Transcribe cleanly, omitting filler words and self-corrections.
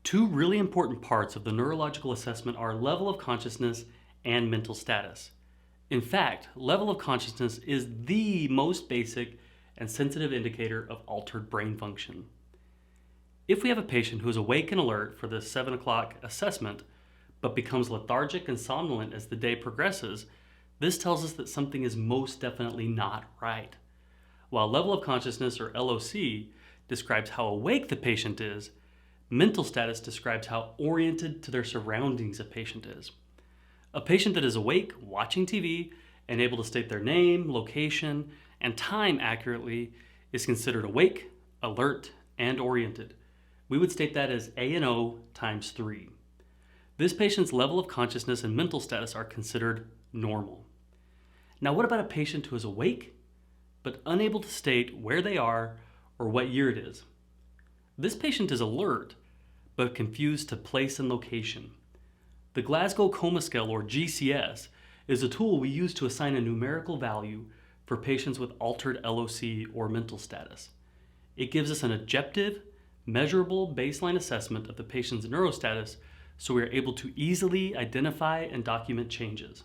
Two really important parts of the neurological assessment are level of consciousness and mental status. In fact, level of consciousness is the most basic and sensitive indicator of altered brain function. If we have a patient who is awake and alert for the 7 o'clock assessment, but becomes lethargic and somnolent as the day progresses, this tells us that something is most definitely not right. While level of consciousness, or LOC, describes how awake the patient is, mental status describes how oriented to their surroundings a patient is. A patient that is awake, watching TV, and able to state their name, location, and time accurately is considered awake, alert, and oriented. We would state that as A&O times 3. This patient's level of consciousness and mental status are considered normal. Now, what about a patient who is awake, but unable to state where they are or what year it is? This patient is alert, but confused to place and location. The Glasgow Coma scale, or GCS, is a tool we use to assign a numerical value for patients with altered LOC or mental status. It gives us an objective, measurable baseline assessment of the patient's neurostatus, so we are able to easily identify and document changes.